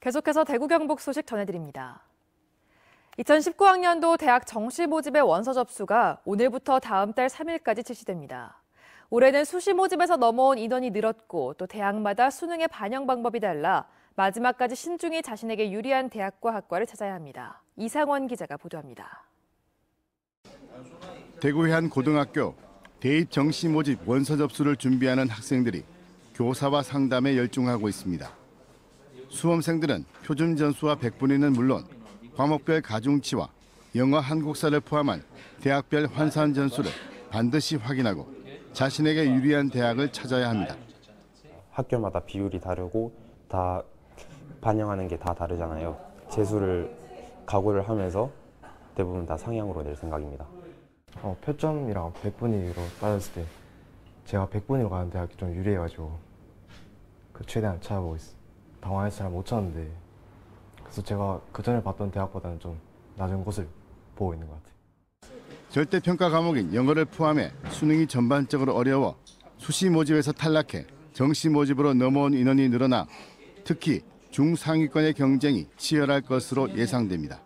계속해서 대구 경북 소식 전해드립니다. 2019학년도 대학 정시 모집의 원서 접수가 오늘부터 다음 달 3일까지 실시됩니다. 올해는 수시 모집에서 넘어온 인원이 늘었고 또 대학마다 수능의 반영 방법이 달라 마지막까지 신중히 자신에게 유리한 대학과 학과를 찾아야 합니다. 이상원 기자가 보도합니다. 대구의 한 고등학교 대입 정시 모집 원서 접수를 준비하는 학생들이 교사와 상담에 열중하고 있습니다. 수험생들은 표준 전수와 백분위는 물론 과목별 가중치와 영어 한국사를 포함한 대학별 환산 전수를 반드시 확인하고 자신에게 유리한 대학을 찾아야 합니다. 학교마다 비율이 다르고 다 반영하는 게 다 다르잖아요. 재수를 각오를 하면서 대부분 다 상향으로 낼 생각입니다. 표점이랑 백분위로 따졌을 때 제가 백분위로 가는 대학이 좀 유리해가지고 최대한 찾아보고 있어요. 당황해서 잘 못 찾는데 그래서 제가 그전에 봤던 대학보다는 좀 낮은 곳을 보고 있는 것 같아요. 절대평가 과목인 영어를 포함해 수능이 전반적으로 어려워 수시 모집에서 탈락해 정시 모집으로 넘어온 인원이 늘어나 특히 중상위권의 경쟁이 치열할 것으로 예상됩니다.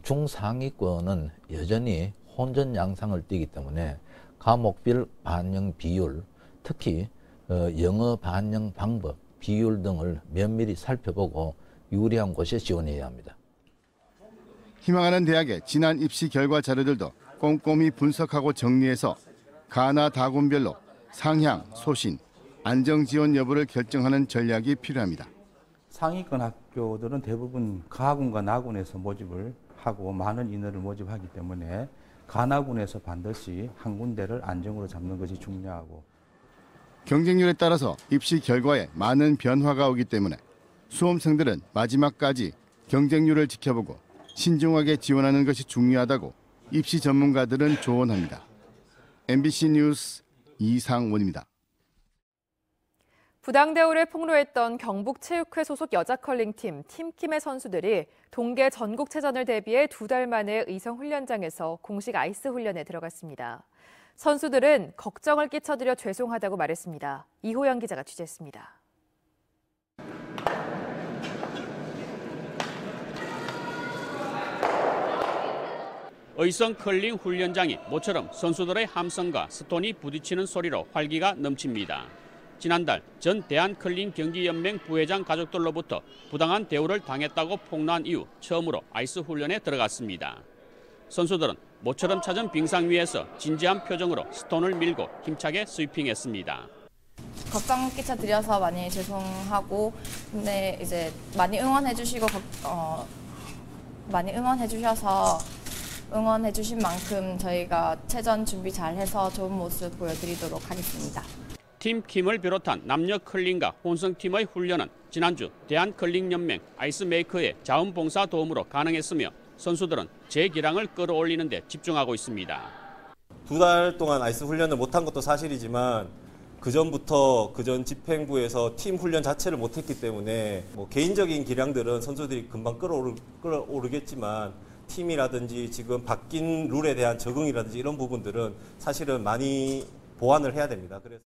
중상위권은 여전히 혼전 양상을 띠기 때문에 과목별 반영 비율, 특히 영어 반영 방법, 비율 등을 면밀히 살펴보고 유리한 곳에 지원해야 합니다. 희망하는 대학의 지난 입시 결과 자료들도 꼼꼼히 분석하고 정리해서 가나 다군별로 상향, 소신, 안정 지원 여부를 결정하는 전략이 필요합니다. 상위권 학교들은 대부분 가군과 나군에서 모집을 하고 많은 인원을 모집하기 때문에 가나군에서 반드시 한 군데를 안정으로 잡는 것이 중요하고 경쟁률에 따라서 입시 결과에 많은 변화가 오기 때문에 수험생들은 마지막까지 경쟁률을 지켜보고 신중하게 지원하는 것이 중요하다고 입시 전문가들은 조언합니다. MBC 뉴스 이상원입니다. 부당대우를 폭로했던 경북체육회 소속 여자 컬링팀 팀킴의 선수들이 동계 전국체전을 대비해 2달 만에 의성훈련장에서 공식 아이스 훈련에 들어갔습니다. 선수들은 걱정을 끼쳐드려 죄송하다고 말했습니다. 이호영 기자가 취재했습니다. 의성 컬링 훈련장이 모처럼 선수들의 함성과 스톤이 부딪히는 소리로 활기가 넘칩니다. 지난달 전 대한컬링경기연맹 부회장 가족들로부터 부당한 대우를 당했다고 폭로한 이후 처음으로 아이스 훈련에 들어갔습니다. 선수들은 모처럼 찾은 빙상 위에서 진지한 표정으로 스톤을 밀고 힘차게 스위핑했습니다. 걱정 끼쳐드려서 많이 죄송하고 근데 이제 많이 응원해 주시고 많이 응원해 주셔서 응원해 주신 만큼 저희가 체전 준비 잘해서 좋은 모습 보여드리도록 하겠습니다. 팀킴을 비롯한 남녀 컬링과 혼성팀의 훈련은 지난주 대한컬링연맹 아이스메이커의 자원봉사 도움으로 가능했으며 선수들은 재기량을 끌어올리는 데 집중하고 있습니다. 2달 동안 아이스 훈련을 못한 것도 사실이지만 그전부터 그전 집행부에서 팀 훈련 자체를 못했기 때문에 개인적인 기량들은 선수들이 금방 끌어오르겠지만 팀이라든지 지금 바뀐 룰에 대한 적응이라든지 이런 부분들은 사실은 많이 보완을 해야 됩니다. 그래서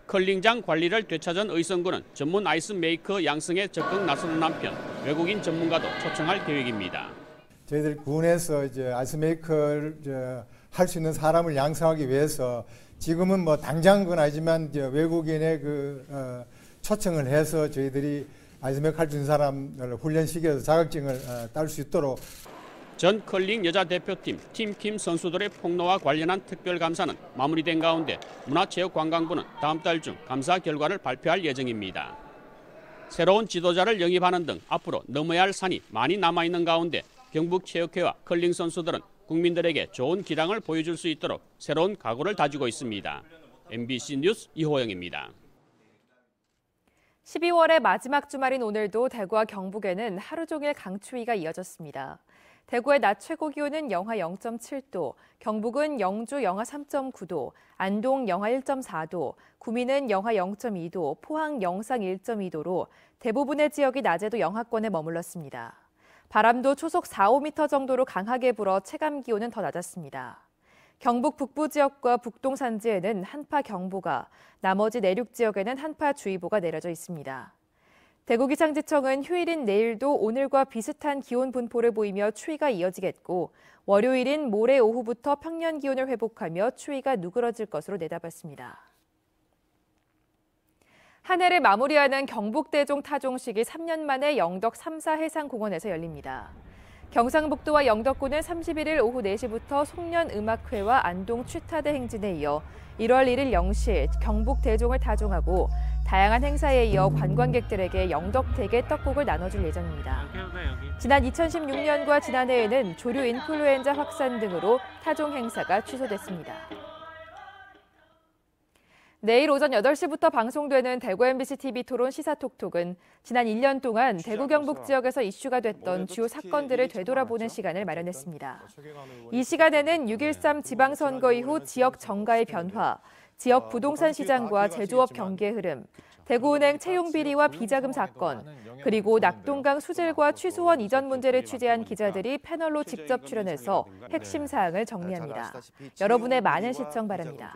컬링장 관리를 되찾은 의성군은 전문 아이스메이커 양성에 적극 나서는 한편 외국인 전문가도 초청할 계획입니다. 저희들 군에서 이제 아이스메이커를 할 수 있는 사람을 양성하기 위해서 지금은 당장 건 아니지만 외국인의 초청을 해서 저희들이 아이스메이커 할 수 있는 사람을 훈련시켜서 자격증을 딸 수 있도록. 전 컬링 여자 대표팀 팀킴 선수들의 폭로와 관련한 특별감사는 마무리된 가운데 문화체육관광부는 다음 달 중 감사 결과를 발표할 예정입니다. 새로운 지도자를 영입하는 등 앞으로 넘어야 할 산이 많이 남아있는 가운데 경북체육회와 컬링 선수들은 국민들에게 좋은 기량을 보여줄 수 있도록 새로운 각오를 다지고 있습니다. MBC 뉴스 이호영입니다. 12월의 마지막 주말인 오늘도 대구와 경북에는 하루 종일 강추위가 이어졌습니다. 대구의 낮 최고 기온은 영하 0.7도, 경북은 영주 영하 3.9도, 안동 영하 1.4도, 구미는 영하 0.2도, 포항 영상 1.2도로 대부분의 지역이 낮에도 영하권에 머물렀습니다. 바람도 초속 4, 5m 정도로 강하게 불어 체감 기온은 더 낮았습니다. 경북 북부 지역과 북동 산지에는 한파경보가, 나머지 내륙 지역에는 한파주의보가 내려져 있습니다. 대구기상지청은 휴일인 내일도 오늘과 비슷한 기온 분포를 보이며 추위가 이어지겠고, 월요일인 모레 오후부터 평년 기온을 회복하며 추위가 누그러질 것으로 내다봤습니다. 한 해를 마무리하는 경북대종 타종식이 3년 만에 영덕 3사 해상공원에서 열립니다. 경상북도와 영덕군은 31일 오후 4시부터 송년음악회와 안동 취타대 행진에 이어 1월 1일 0시 경북대종을 타종하고 다양한 행사에 이어 관광객들에게 영덕대게 떡국을 나눠줄 예정입니다. 지난 2016년과 지난해에는 조류 인플루엔자 확산 등으로 타종 행사가 취소됐습니다. 내일 오전 8시부터 방송되는 대구 MBC TV 토론 시사톡톡은 지난 1년 동안 대구 경북 지역에서 이슈가 됐던 주요 사건들을 되돌아보는 시간을 마련했습니다. 이 시간에는 6.13 지방선거 이후 지역 정가의 변화, 지역 부동산 시장과 제조업 경기의 흐름, 대구은행 채용 비리와 비자금 사건, 그리고 낙동강 수질과 취수원 이전 문제를 취재한 기자들이 패널로 직접 출연해서 핵심 사항을 정리합니다. 여러분의 많은 시청 바랍니다.